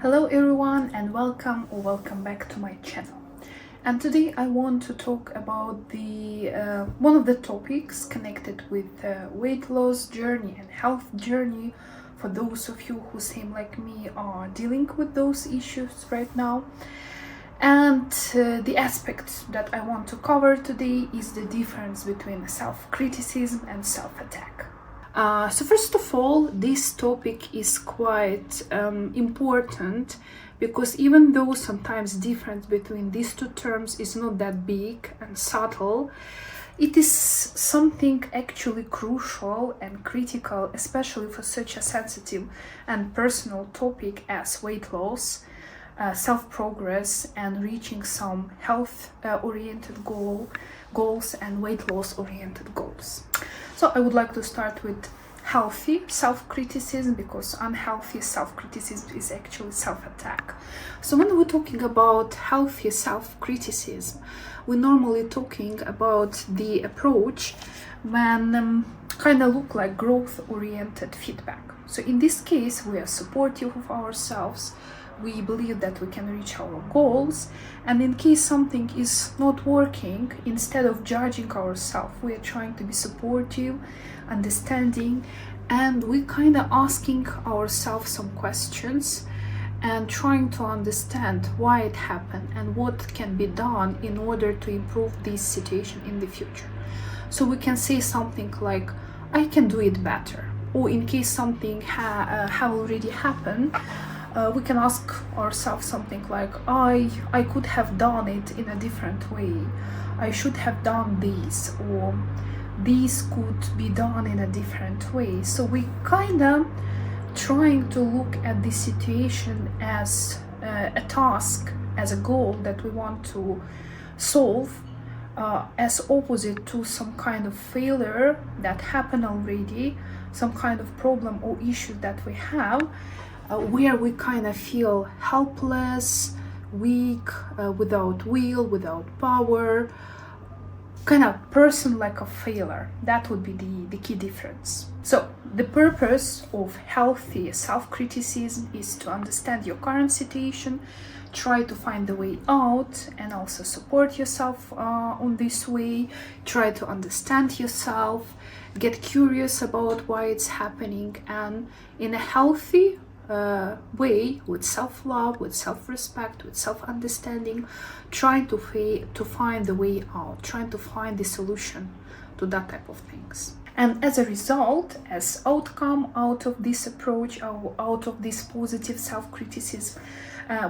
Hello everyone and welcome or welcome back to my channel. And today I want to talk about the one of the topics connected with weight loss journey and health journey for those of you who same like me are dealing with those issues right now. And the aspect that I want to cover today is the difference between self-criticism and self-attack. So first of all, this topic is quite important because even though sometimes difference between these two terms is not that big and subtle, it is something actually crucial and critical, especially for such a sensitive and personal topic as weight loss, self-progress, and reaching some health-oriented goals and weight loss-oriented goals. So I would like to start with healthy self-criticism, because unhealthy self-criticism is actually self-attack. So when we're talking about healthy self-criticism, we're normally talking about the approach when kind of look like growth-oriented feedback. So in this case, we are supportive of ourselves. We believe that we can reach our goals, and in case something is not working, instead of judging ourselves, we are trying to be supportive, understanding, and we kind of asking ourselves some questions and trying to understand why it happened and what can be done in order to improve this situation in the future. So we can say something like, I can do it better, or in case something have already happened, we can ask ourselves something like, I could have done it in a different way. I should have done this, or this could be done in a different way. So we kind of trying to look at this situation as a task, as a goal that we want to solve, as opposite to some kind of failure that happened already, some kind of problem or issue that we have, where we kind of feel helpless, weak, without will, without power, kind of person like a failure. That would be the key difference. So the purpose of healthy self-criticism is to understand your current situation, try to find the way out, and also support yourself on this way. Try to understand yourself, get curious about why it's happening, and in a healthy way, with self-love, with self-respect, with self-understanding, trying to find the way out, trying to find the solution to that type of things. And as a result, as outcome out of this approach, or out of this positive self-criticism,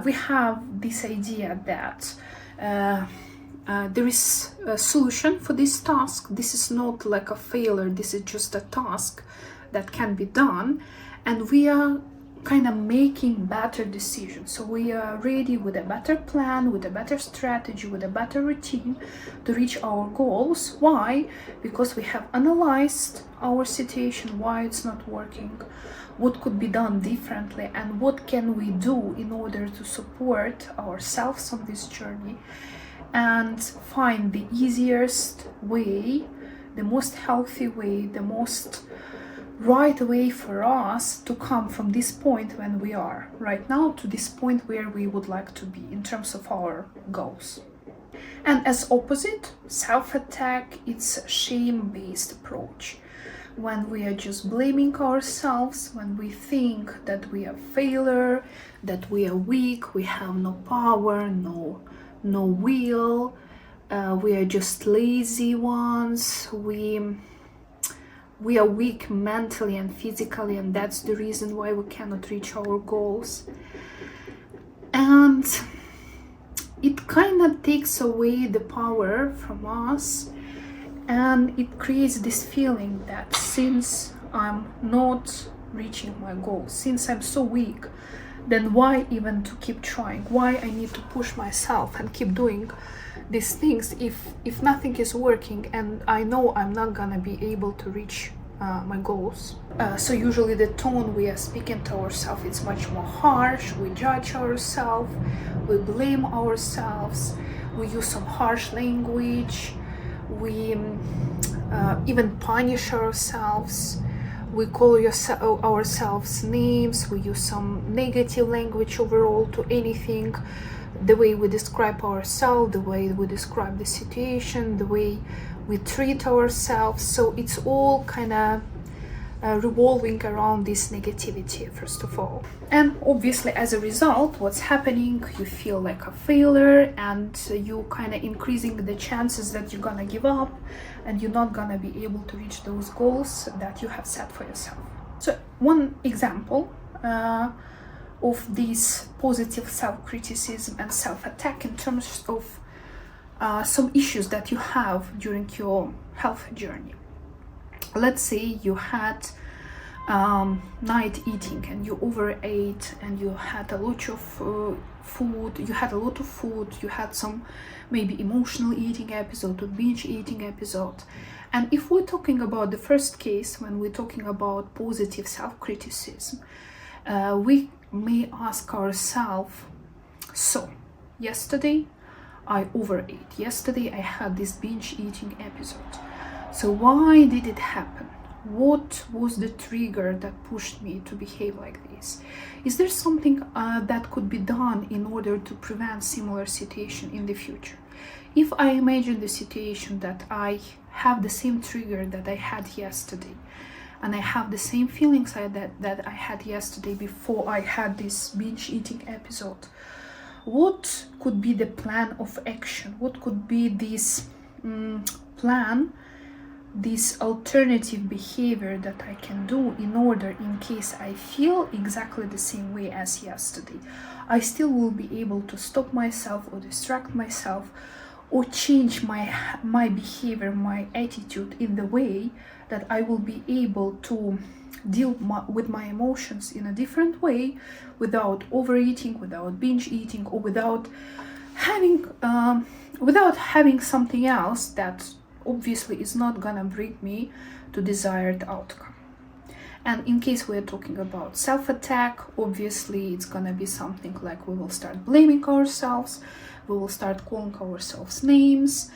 we have this idea that there is a solution for this task. This is not like a failure, this is just a task that can be done, and we are kind of making better decisions. So we are ready with a better plan, with a better strategy, with a better routine to reach our goals. Why? Because we have analyzed our situation, why it's not working, what could be done differently, and what can we do in order to support ourselves on this journey and find the easiest way, the most healthy way, the most right way for us to come from this point when we are right now to this point where we would like to be in terms of our goals. And as opposite, self-attack, it's a shame-based approach. When we are just blaming ourselves, when we think that we are failure, that we are weak, we have no power, no will, we are just lazy ones, we are weak mentally and physically, and that's the reason why we cannot reach our goals. And it kind of takes away the power from us, and it creates this feeling that since I'm not reaching my goals, since I'm so weak, then why even to keep trying? Why I need to push myself and keep doing these things if nothing is working, and I know I'm not gonna be able to reach my goals. So usually the tone we are speaking to ourselves, it's much more harsh. We judge ourselves, we blame ourselves, we use some harsh language, we even punish ourselves, we call ourselves names, we use some negative language overall to anything, the way we describe ourselves, the way we describe the situation, the way we treat ourselves. So it's all kind of revolving around this negativity, first of all. And obviously, as a result, what's happening, you feel like a failure, and you kind of increasing the chances that you're gonna give up and you're not gonna be able to reach those goals that you have set for yourself. So one example of this positive self-criticism and self-attack in terms of some issues that you have during your health journey. Let's say you had night eating and you overate and you had a lot of food, you had some maybe emotional eating episode or binge eating episode. And if we're talking about the first case, when we're talking about positive self-criticism, we may ask ourselves, so yesterday I overate, yesterday I had this binge eating episode. So why did it happen? What was the trigger that pushed me to behave like this? Is there something that could be done in order to prevent similar situation in the future? If I imagine the situation that I have the same trigger that I had yesterday, and I have the same feelings that I had yesterday before I had this binge eating episode, what could be the plan of action? What could be this plan, this alternative behavior that I can do in order, in case I feel exactly the same way as yesterday, I still will be able to stop myself or distract myself or change my behavior, my attitude in the way that I will be able to deal with my emotions in a different way, without overeating, without binge eating, or without having something else that obviously is not gonna bring me to desired outcome. And in case we're talking about self-attack, obviously it's gonna be something like we will start blaming ourselves, we will start calling ourselves names,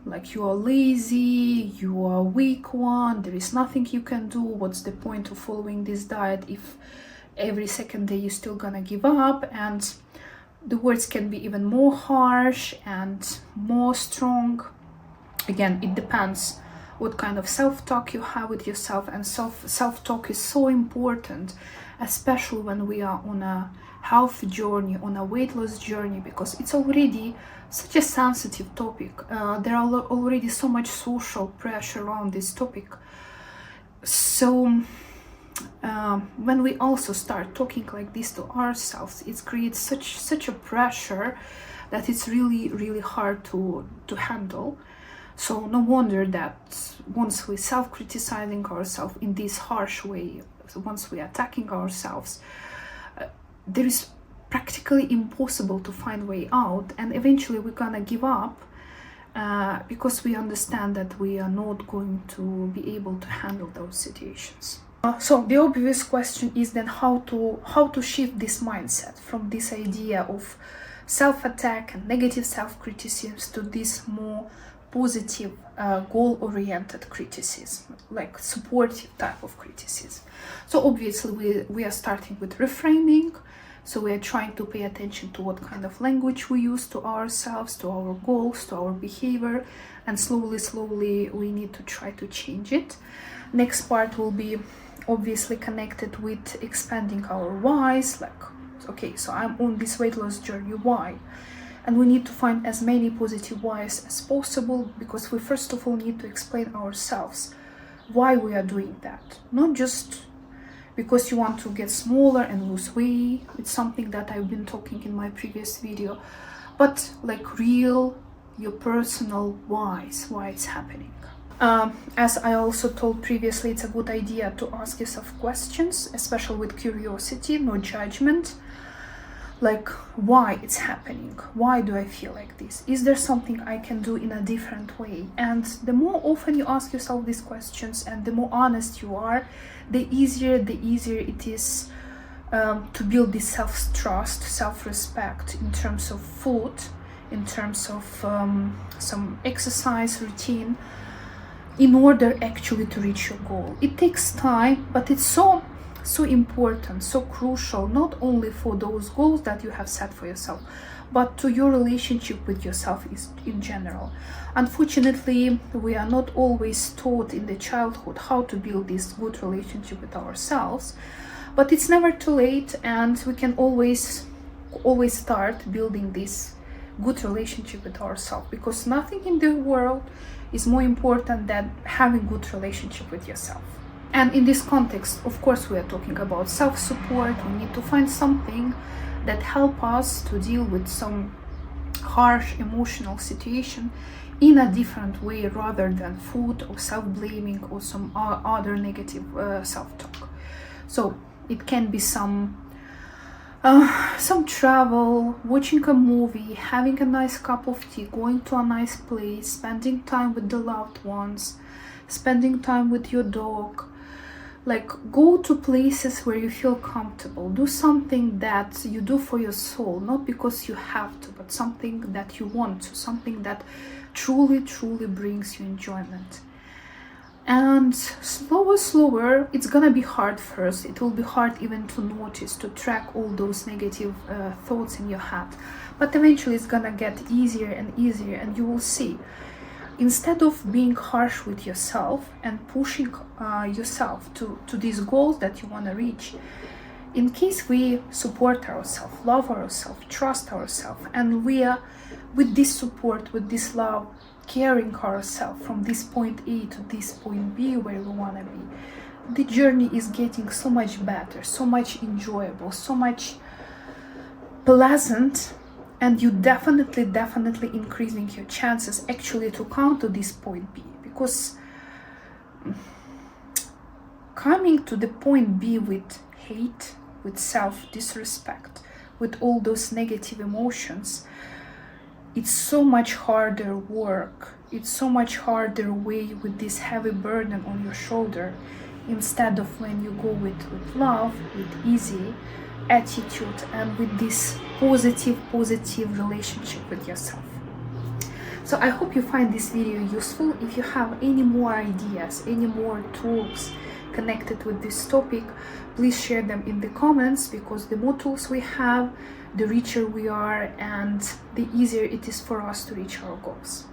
like you are lazy, you are weak one, there is nothing you can do, what's the point of following this diet if every second day you're still gonna give up? And the words can be even more harsh and more strong. Again, it depends what kind of self-talk you have with yourself, and self-talk is so important, especially when we are on a health journey, on a weight loss journey, because it's already such a sensitive topic. There are already so much social pressure around this topic. So when we also start talking like this to ourselves, it creates such a pressure that it's really hard to handle. So no wonder that once we're self-criticizing ourselves in this harsh way, once we're attacking ourselves, there is practically impossible to find a way out, and eventually we're gonna give up because we understand that we are not going to be able to handle those situations. So the obvious question is then how to shift this mindset from this idea of self-attack and negative self-criticisms to this more positive, goal-oriented criticism, like supportive type of criticism. So obviously we are starting with reframing. So we are trying to pay attention to what kind of language we use to ourselves, to our goals, to our behavior, and slowly we need to try to change it. Next part will be obviously connected with expanding our whys, like, okay, so I'm on this weight loss journey, why? And we need to find as many positive whys as possible, because we first of all need to explain ourselves why we are doing that. Not just because you want to get smaller and lose weight, it's something that I've been talking in my previous video, but like real, your personal whys, why it's happening. As I also told previously, it's a good idea to ask yourself questions, especially with curiosity, no judgment. Like, why it's happening? Why do I feel like this? Is there something I can do in a different way? And the more often you ask yourself these questions and the more honest you are, the easier it is to build this self-trust, self-respect in terms of food, in terms of some exercise routine. in order actually to reach your goal. It takes time, but it's so important, so crucial, not only for those goals that you have set for yourself, but to your relationship with yourself in general. Unfortunately, we are not always taught in the childhood how to build this good relationship with ourselves, but it's never too late, and we can always start building this good relationship with ourselves, because nothing in the world is more important than having good relationship with yourself. And in this context, of course, we are talking about self-support. We need to find something that help us to deal with some harsh emotional situation in a different way, rather than food or self-blaming or some other negative self-talk. So it can be some travel, watching a movie, having a nice cup of tea, going to a nice place, spending time with the loved ones, spending time with your dog. Like, go to places where you feel comfortable. Do something that you do for your soul, not because you have to, but something that you want to, something that truly brings you enjoyment. And slower, it's gonna be hard first. It will be hard even to notice, to track all those negative thoughts in your head. But eventually it's gonna get easier and easier, and you will see. Instead of being harsh with yourself and pushing yourself to these goals that you want to reach, in case we support ourselves, love ourselves, trust ourselves, and we are with this support, with this love, carrying ourselves from this point A to this point B where we want to be, the journey is getting so much better, so much enjoyable, so much pleasant. And you definitely increasing your chances actually to come to this point B, because coming to the point B with hate, with self-disrespect, with all those negative emotions, it's so much harder work. It's so much harder way, with this heavy burden on your shoulder, instead of when you go with love, with easy attitude, and with this positive relationship with yourself. So I hope you find this video useful. If you have any more ideas, any more tools connected with this topic, please share them in the comments, because the more tools we have, the richer we are, and the easier it is for us to reach our goals.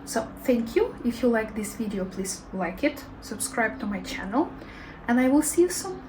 So thank you. If you like this video, please like it, subscribe to my channel, and I will see you soon.